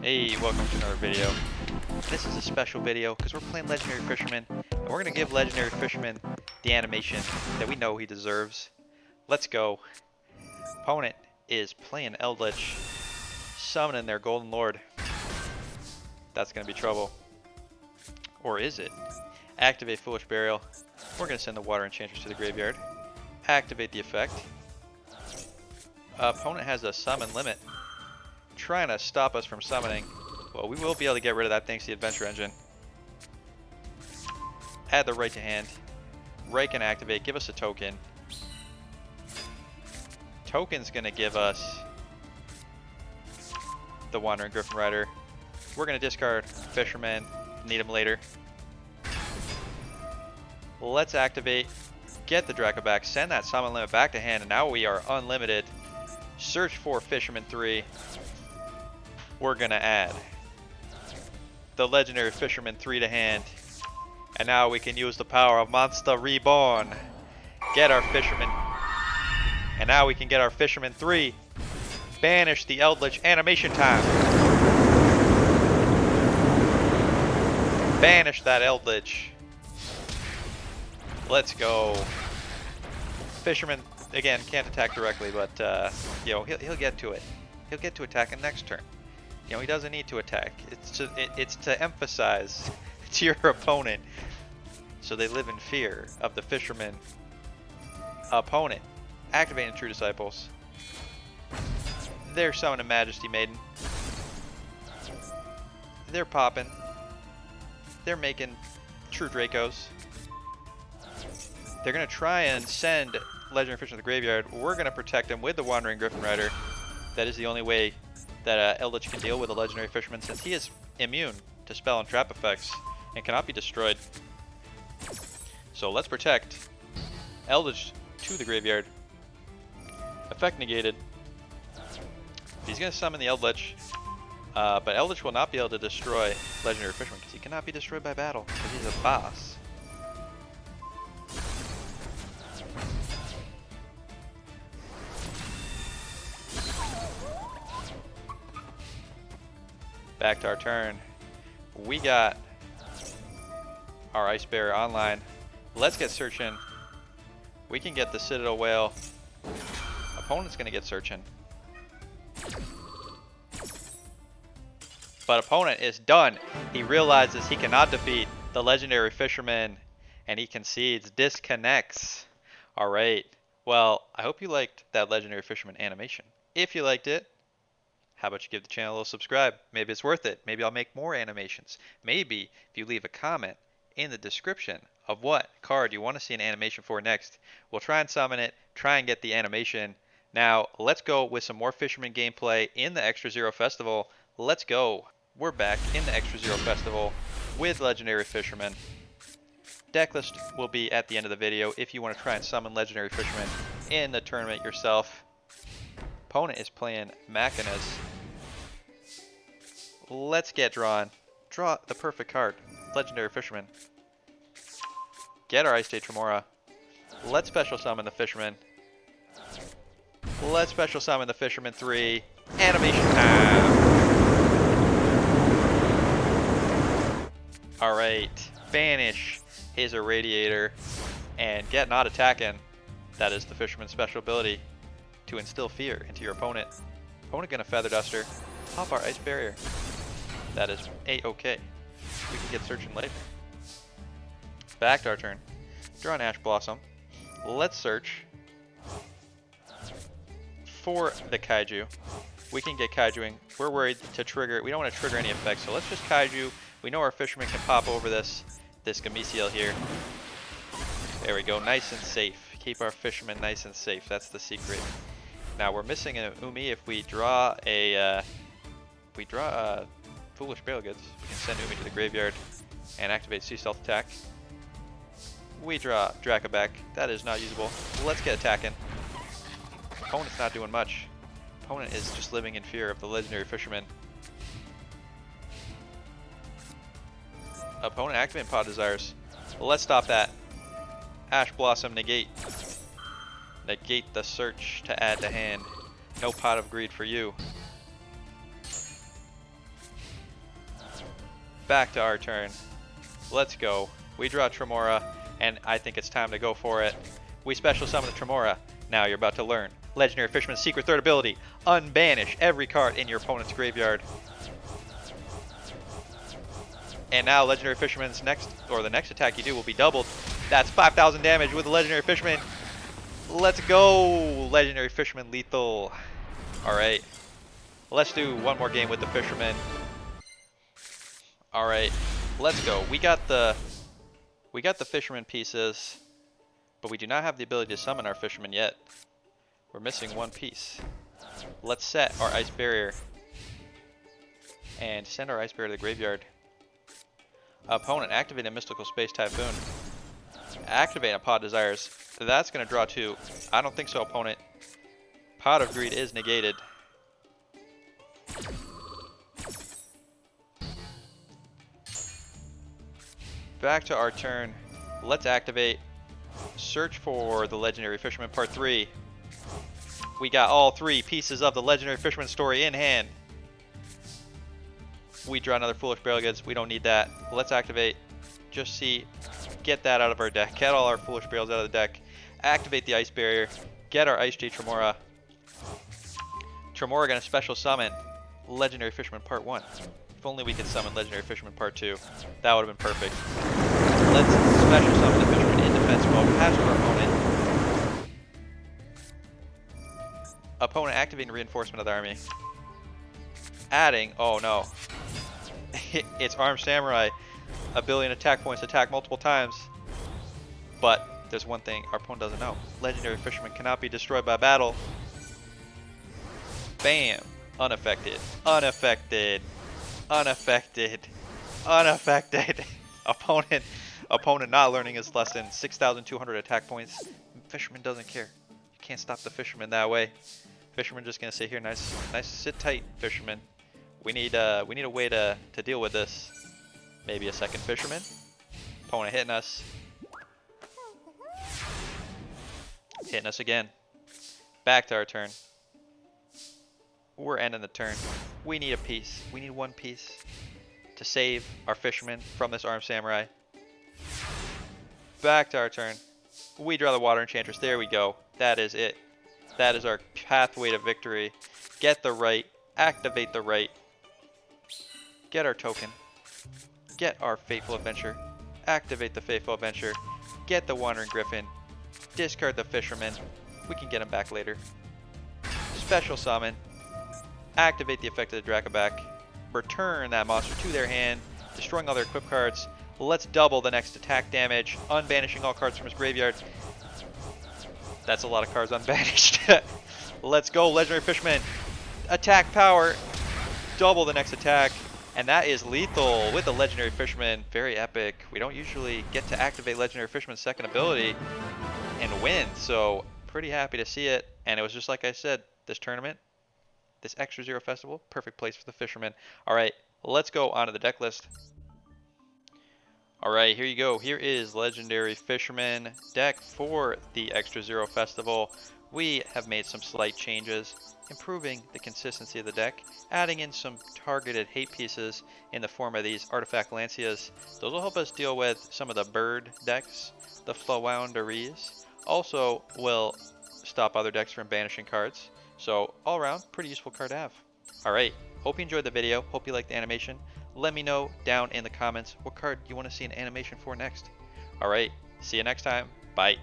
Hey, welcome to another video. This is a special video because we're playing Legendary Fisherman, and we're going to give Legendary Fisherman the animation that we know he deserves. Let's go. Opponent is playing Eldlich, summoning their Golden Lord. That's going to be trouble. Or is it? Activate Foolish Burial. We're going to send the Water Enchanters to the graveyard. Activate the effect. Opponent has a summon limit, trying to stop us from summoning. Well, we will be able to get rid of that thanks to the Adventure Engine. Add the right to hand. Right can activate, give us a token. Token's gonna give us the Wandering Griffin Rider. We're gonna discard Fisherman, need him later. Let's activate, get the Draco back, send that summon limit back to hand, and now we are unlimited. Search for Fisherman 3. We're gonna add the Legendary Fisherman 3 to hand, and now we can use the power of Monster Reborn. Get our Fisherman, and now we can get our Fisherman 3. Banish the Eldlich animation time. Banish that Eldlich. Let's go. Fisherman again can't attack directly, but you know, he'll get to it. He'll get to attacking next turn. You know, he doesn't need to attack. It's to emphasize to your opponent, so they live in fear of the Fisherman opponent. Activating True Disciples. They're summoning Majesty Maiden. They're popping. They're making True Dracos. They're gonna try and send Legendary Fisherman to the graveyard. We're gonna protect him with the Wandering Griffin Rider. That is the only way that Eldlich can deal with a Legendary Fisherman, since he is immune to spell and trap effects and cannot be destroyed. So let's protect Eldlich to the graveyard. Effect negated. He's going to summon the Eldlich, but Eldlich will not be able to destroy Legendary Fisherman because he cannot be destroyed by battle because he's a boss. Back to our turn. We got our Ice Bear online. Let's get searching. We can get the Citadel Whale. Opponent's gonna get searching. But opponent is done. He realizes he cannot defeat the Legendary Fisherman, and he concedes, disconnects. Alright. Well, I hope you liked that Legendary Fisherman animation. If you liked it, how about you give the channel a little subscribe? Maybe it's worth it. Maybe I'll make more animations. Maybe if you leave a comment in the description of what card you want to see an animation for next, we'll try and summon it, try and get the animation. Now, let's go with some more Fisherman gameplay in the Extra Zero Festival. Let's go. We're back in the Extra Zero Festival with Legendary Fisherman. Decklist will be at the end of the video if you want to try and summon Legendary Fisherman in the tournament yourself. Opponent is playing Machinas. Let's get drawn. Draw the perfect card. Legendary Fisherman. Get our Ice Day Tremora. Let's special summon the Fisherman. Let's special summon the Fisherman 3. Animation time. Alright. Banish his Irradiator and get not attacking. That is the Fisherman's special ability, to instill fear into your opponent. Opponent gonna Feather Duster. Pop our Ice Barrier. That is a-okay. We can get searching later. Back to our turn. Draw an Ash Blossom. Let's search for the Kaiju. We can get Kaijuing. We're worried to trigger. We don't want to trigger any effects, so let's just Kaiju. We know our Fisherman can pop over this Gameciel here. There we go. Nice and safe. Keep our Fisherman nice and safe. That's the secret. Now we're missing an Umi. If we draw a Foolish Burial Goods, we can send Umi to the graveyard and activate Sea Stealth attack. We draw Draco back. That is not usable. Let's get attacking. Opponent's not doing much. Opponent is just living in fear of the Legendary Fisherman. Opponent activating Pot Desires. Let's stop that. Ash Blossom negate. Negate the search to add to hand. No Pot of Greed for you. Back to our turn. Let's go. We draw Tremora, and I think it's time to go for it. We special summon the Tremora. Now you're about to learn Legendary Fisherman's secret third ability. Unbanish every card in your opponent's graveyard. And now Legendary Fisherman's the next attack you do will be doubled. That's 5,000 damage with the Legendary Fisherman. Let's go! Legendary Fisherman lethal. Alright. Let's do one more game with the Fisherman. Alright. Let's go. We got the Fisherman pieces, but we do not have the ability to summon our Fisherman yet. We're missing one piece. Let's set our Ice Barrier and send our Ice Barrier to the graveyard. Opponent, activate a Mystical Space Typhoon. Activate a Pod Desires. That's going to draw 2. I don't think so, opponent. Pot of Greed is negated. Back to our turn. Let's activate. Search for the Legendary Fisherman Part 3. We got all 3 pieces of the Legendary Fisherman story in hand. We draw another Foolish Burial Goods. We don't need that. Let's activate. Just get that out of our deck. Get all our Foolish Burials out of the deck. Activate the Ice Barrier. Get our Ice J Tremora. Tremora gonna special summon Legendary Fisherman Part 1. If only we could summon Legendary Fisherman Part 2. That would have been perfect. Let's special summon the Fisherman in defense mode. Pass to our opponent. Opponent activating Reinforcement of the army. Adding, oh no. It's Armed Samurai. 1,000,000,000 attack points, attack multiple times. But there's one thing our opponent doesn't know. Legendary Fisherman cannot be destroyed by battle. Bam. Unaffected. Unaffected. Unaffected. Unaffected. Opponent not learning his lesson. 6,200 attack points. Fisherman doesn't care. You can't stop the Fisherman that way. Fisherman just gonna sit here. Nice, sit tight, Fisherman. We need a way to deal with this. Maybe a second Fisherman. Opponent hitting us. Hitting us again. Back to our turn. We're ending the turn. We need a piece. We need one piece to save our Fisherman from this Armed Samurai. Back to our turn. We draw the Water Enchantress. There we go. That is it. That is our pathway to victory. Get the right. Activate the right. Get our token. Get our Fateful Adventure. Activate the Fateful Adventure. Get the Wandering Griffin. Discard the Fisherman. We can get him back later. Special summon. Activate the effect of the Dracoback. Return that monster to their hand, destroying all their equip cards. Let's double the next attack damage, unbanishing all cards from his graveyard. That's a lot of cards unbanished. Let's go, Legendary Fisherman. Attack power. Double the next attack. And that is lethal with the Legendary Fisherman. Very epic. We don't usually get to activate Legendary Fisherman's second ability and win. So pretty happy to see it. And it was just like I said, this tournament, this Extra Zero Festival, perfect place for the Fisherman. Alright, let's go on to the deck list. Alright, here you go. Here is Legendary Fisherman deck for the Extra Zero Festival. We have made some slight changes, improving the consistency of the deck, adding in some targeted hate pieces in the form of these Artifact Lancias. Those will help us deal with some of the bird decks, the Flounderies. Also will stop other decks from banishing cards. So all around, pretty useful card to have. Alright, hope you enjoyed the video, hope you liked the animation. Let me know down in the comments what card you want to see an animation for next. Alright, see you next time. Bye.